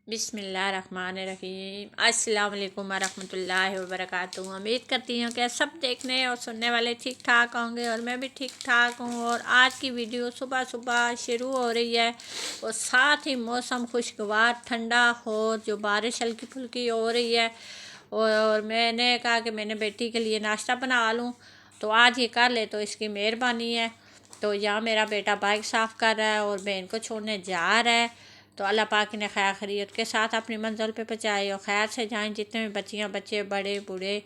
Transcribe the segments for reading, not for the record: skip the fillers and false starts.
बिस्मिल्लाहिर्रहमानिर्रहीम। अस्सलाम वालेकुम वरहमतुल्लाहि वबरकातुहू। उम्मीद करती हूँ कि सब देखने और सुनने वाले ठीक ठाक होंगे और मैं भी ठीक ठाक हूँ। और आज की वीडियो सुबह सुबह शुरू हो रही है और साथ ही मौसम खुशगवार ठंडा हो, जो बारिश हल्की फुल्की हो रही है। और मैंने कहा कि मैंने बेटी के लिए नाश्ता बना लूँ, तो आज ये कर ले तो इसकी मेहरबानी है। तो यहाँ मेरा बेटा बाइक साफ़ कर रहा है और बहन को छोड़ने जा रहा है। तो अल्लाह पाक ने खैर खैरियत के साथ अपनी मंजिल पे पहुँचाए और खैर से जाएं। जितने भी बच्चियाँ बच्चे बड़े बूढ़े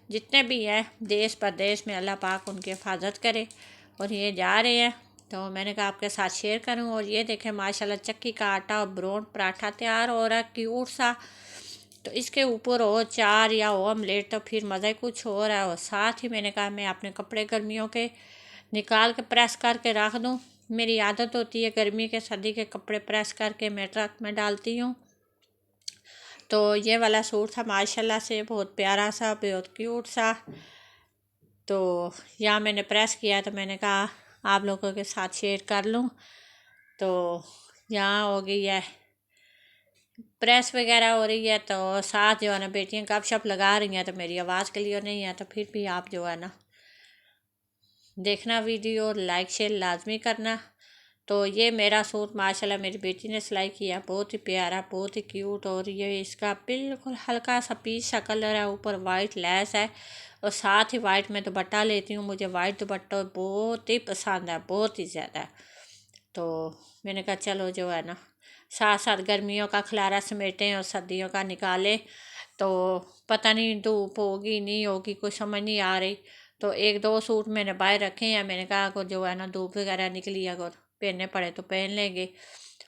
जितने भी हैं देश परदेश में, अल्लाह पाक उनकी हिफाजत करे। और ये जा रहे हैं तो मैंने कहा आपके साथ शेयर करूं। और ये देखें माशाल्लाह चक्की का आटा और ब्राउन पराठा तैयार हो रहा है, क्यूट सा। तो इसके ऊपर हो चार या हो ऑमलेट तो फिर मज़ा ही कुछ हो रहा है। और साथ ही मैंने कहा मैं अपने कपड़े गर्मियों के निकाल के प्रेस करके रख दूं। मेरी आदत होती है गर्मी के सर्दी के कपड़े प्रेस करके मैं ट्रक में डालती हूँ। तो ये वाला सूट था माशाल्लाह से बहुत प्यारा सा, बहुत क्यूट सा। तो यहाँ मैंने प्रेस किया तो मैंने कहा आप लोगों के साथ शेयर कर लूँ। तो यहाँ हो गई है प्रेस वगैरह हो रही है, तो साथ जो है ना बेटियाँ गपशप लगा रही हैं। तो मेरी आवाज़ क्लियर नहीं है तो फिर भी आप जो है ना देखना वीडियो और लाइक शेयर लाजमी करना। तो ये मेरा सूट माशाल्लाह मेरी बेटी ने सिलाई किया, बहुत ही प्यारा, बहुत ही क्यूट। और ये इसका बिल्कुल हल्का सा पीच सा कलर है, ऊपर वाइट लेस है और साथ ही वाइट में दुपट्टा लेती हूँ। मुझे वाइट दुपट्टा बहुत ही पसंद है, बहुत ही ज़्यादा। तो मैंने कहा चलो जो है ना साथ साथ गर्मियों का खलारा समेटें और सर्दियों का निकालें। तो पता नहीं धूप होगी नहीं होगी कुछ समझ नहीं आ रही। तो एक दो सूट मैंने बाहर रखे हैं, मैंने कहा अगर जो है ना धूप वगैरह निकली अगर पहनने पड़े तो पहन लेंगे।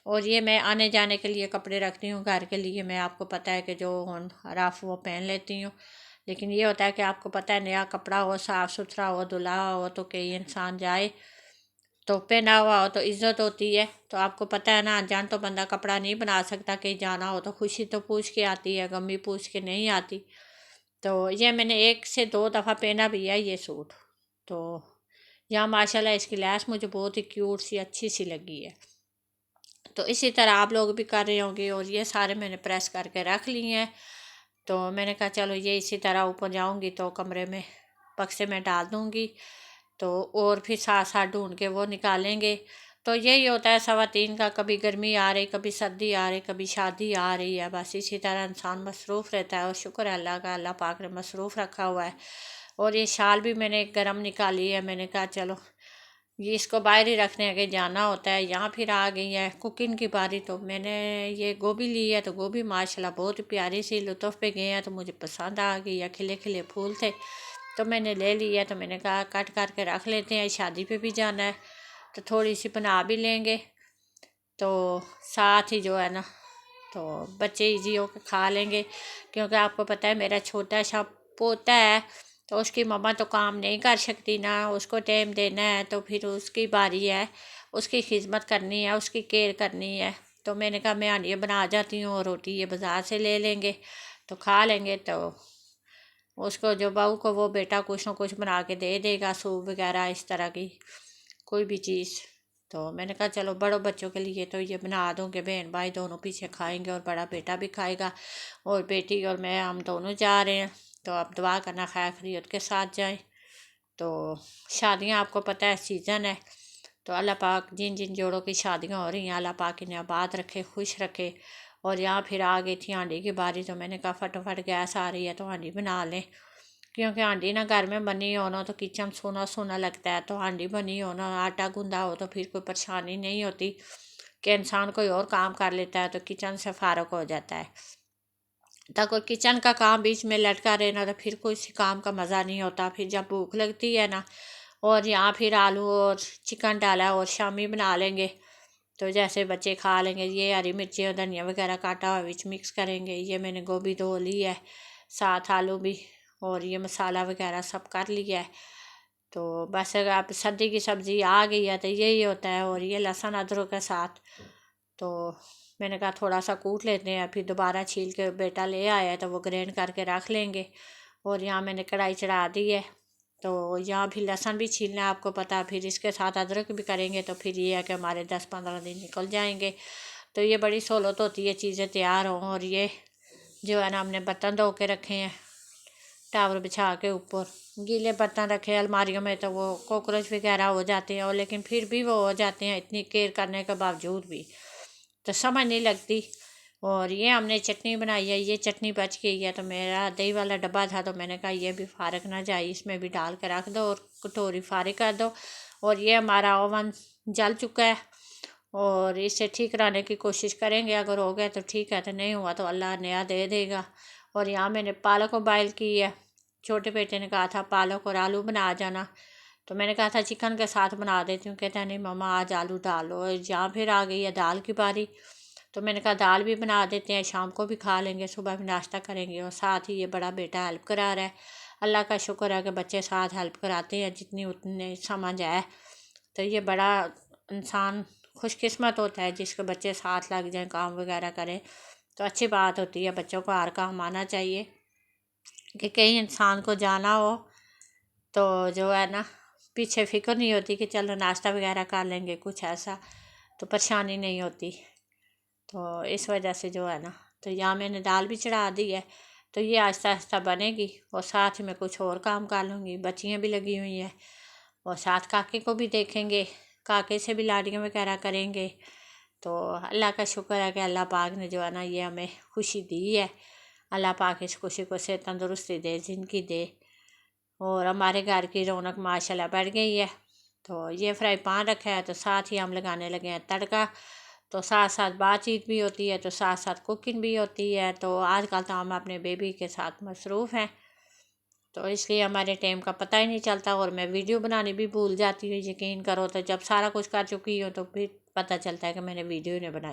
और ये मैं आने जाने के लिए कपड़े रखती हूँ घर के लिए। मैं आपको पता है कि जो रफ वो पहन लेती हूँ। लेकिन ये होता है कि आपको पता है नया कपड़ा हो, साफ़ सुथरा हो, धुला हो तो कई इंसान जाए तो पहना हुआ हो तो इज़्ज़त होती है। तो आपको पता है ना अनजान तो बंदा कपड़ा नहीं बना सकता, कहीं जाना हो तो खुशी तो पूछ के आती है, गमी पूछ के नहीं आती। तो ये मैंने एक से दो दफ़ा पहना भी है ये सूट। तो यहाँ माशाल्लाह इसकी लैस मुझे बहुत ही क्यूट सी अच्छी सी लगी है। तो इसी तरह आप लोग भी कर रहे होंगे। और ये सारे मैंने प्रेस करके रख लिए हैं। तो मैंने कहा चलो ये इसी तरह ऊपर जाऊंगी तो कमरे में बक्से में डाल दूंगी। तो और फिर साथ साथ ढूंढ के वो निकालेंगे। तो यही होता है सवातीन का, कभी गर्मी आ रही, कभी सर्दी आ रही, कभी शादी आ रही है। बस इसी तरह इंसान मसरूफ़ रहता है। और शुक्र है अल्लाह का, अल्लाह पाक ने मसरूफ़ रखा हुआ है। और ये शाल भी मैंने एक गर्म निकाली है। मैंने कहा चलो ये इसको बाहर ही रखने आगे जाना होता है। यहाँ फिर आ गई है कुकिंग की बारी। तो मैंने ये गोभी ली है, तो गोभी माशाल्लाह बहुत प्यारी सी लुत्फ़ पे गए हैं, तो मुझे पसंद आ गई है। खिले खिले फूल थे तो मैंने ले ली है। तो मैंने कहा कट करके रख लेते हैं, शादी पे भी जाना है तो थोड़ी सी बना भी लेंगे। तो साथ ही जो है ना तो बच्चे ईजी होकर खा लेंगे। क्योंकि आपको पता है मेरा छोटा सा पोता है, तो उसकी मम्मा तो काम नहीं कर सकती ना, उसको टाइम देना है। तो फिर उसकी बारी है, उसकी खिदमत करनी है, उसकी केयर करनी है। तो मैंने कहा मैं ये बना जाती हूँ और रोटी ये बाज़ार से ले लेंगे तो खा लेंगे। तो उसको जो बहू को वो बेटा कुछ ना कुछ बना के दे देगा, सूप वगैरह इस तरह की कोई भी चीज़। तो मैंने कहा चलो बड़ों बच्चों के लिए तो ये बना दूँगे, बहन भाई दोनों पीछे खाएंगे और बड़ा बेटा भी खाएगा। और बेटी और मैं हम दोनों जा रहे हैं। तो आप दुआ करना खैर खैरियत के साथ जाएं। तो शादियां आपको पता है सीज़न है। तो अल्लाह पाक जिन जिन जोड़ों की शादियां हो रही हैं अल्लाह पाक इन्हें आबाद रखे, खुश रखे। और यहाँ फिर आ गई थी हांडी की बारी। तो मैंने कहा फटाफट गैस आ रही है तो हांडी बना लें। क्योंकि हांडी ना घर में बनी हो ना तो किचन सोना सोना लगता है। तो हांडी बनी हो ना आटा गूंदा हो तो फिर कोई परेशानी नहीं होती कि इंसान कोई और काम कर लेता है तो किचन से फारग हो जाता है। तो कोई किचन का काम बीच में लटका रहना तो फिर कोई सी काम का मज़ा नहीं होता। फिर जब भूख लगती है ना, और यहाँ फिर आलू और चिकन डाला और शामी बना लेंगे। तो जैसे बच्चे खा लेंगे। ये हरी मिर्ची और धनिया वगैरह काटा हुआ विच मिक्स करेंगे। ये मैंने गोभी धो ली है, साथ आलू भी, और ये मसाला वगैरह सब कर लिया है। तो बस अगर आप सर्दी की सब्ज़ी आ गई है तो यही होता है। और ये लहसुन अदरक के साथ तो मैंने कहा थोड़ा सा कूट लेते हैं, फिर दोबारा छील के बेटा ले आया है तो वो ग्राइंड करके रख लेंगे। और यहाँ मैंने कढ़ाई चढ़ा दी है। तो यहाँ भी लहसुन भी छीलना है आपको पता है, फिर इसके साथ अदरक भी करेंगे तो फिर ये है कि हमारे 10-15 दिन निकल जाएंगे। तो ये बड़ी सहूलत होती है चीज़ें तैयार हों। और ये जो है ना हमने बर्तन धो के रखे हैं टावल बिछा के ऊपर। गीले बर्तन रखे अलमारियों में तो वो कॉकरोच वगैरह हो जाते हैं, और लेकिन फिर भी वो हो जाते हैं इतनी केयर करने के बावजूद भी, तो समझ नहीं लगती। और ये हमने चटनी बनाई है, ये चटनी बच गई है, तो मेरा दही वाला डब्बा था तो मैंने कहा ये भी फारग ना जाए, इसमें भी डाल के रख दो और कटोरी फारिग कर दो। और ये हमारा ओवन जल चुका है और इसे ठीक कराने की कोशिश करेंगे, अगर हो गया तो ठीक है, तो नहीं हुआ तो अल्लाह नया दे देगा। और यहाँ मैंने पालक बॉयल की है। छोटे बेटे ने कहा था पालक और आलू बना जाना, तो मैंने कहा था चिकन के साथ बना देती हूँ। कहता नहीं मम्मा आज आलू डालो। और यहाँ फिर आ गई है दाल की बारी, तो मैंने कहा दाल भी बना देते हैं, शाम को भी खा लेंगे, सुबह भी नाश्ता करेंगे। और साथ ही ये बड़ा बेटा हेल्प करा रहा है। अल्लाह का शुक्र है कि बच्चे साथ हेल्प कराते हैं जितनी उतने समझ आए। तो ये बड़ा इंसान खुशकिस्मत होता है जिसके बच्चे साथ लग जाएं, काम वगैरह करें, तो अच्छी बात होती है। बच्चों को हर काम आना चाहिए कि कहीं इंसान को जाना हो तो जो है ना पीछे फ़िक्र नहीं होती कि चलो नाश्ता वगैरह कर लेंगे, कुछ ऐसा तो परेशानी नहीं होती। तो इस वजह से जो है ना, तो यहाँ मैंने दाल भी चढ़ा दी है, तो ये आहिस्ता आहिस्ता बनेगी और साथ में कुछ और काम कर लूँगी। बच्चियाँ भी लगी हुई हैं और साथ काके को भी देखेंगे, काके से भी लाड़ियाँ वगैरह करेंगे। तो अल्लाह का शुक्र है कि अल्लाह पाक ने जो है ना ये हमें खुशी दी है। अल्लाह पाक इस खुशी को से तंदुरुस्ती दे, ज़िंदगी दे, और हमारे घर की रौनक माशाल्लाह बढ़ गई है। तो ये फ्राई पैन रखा है, तो साथ ही हम लगाने लगे हैं तड़का। तो साथ साथ बातचीत भी होती है, तो साथ साथ कुकिंग भी होती है। तो आजकल तो हम अपने बेबी के साथ मसरूफ़ हैं, तो इसलिए हमारे टाइम का पता ही नहीं चलता। और मैं वीडियो बनानी भी भूल जाती हूँ, यकीन करो। तो जब सारा कुछ कर चुकी हूँ तो फिर पता चलता है कि मैंने वीडियो नहीं बनाई।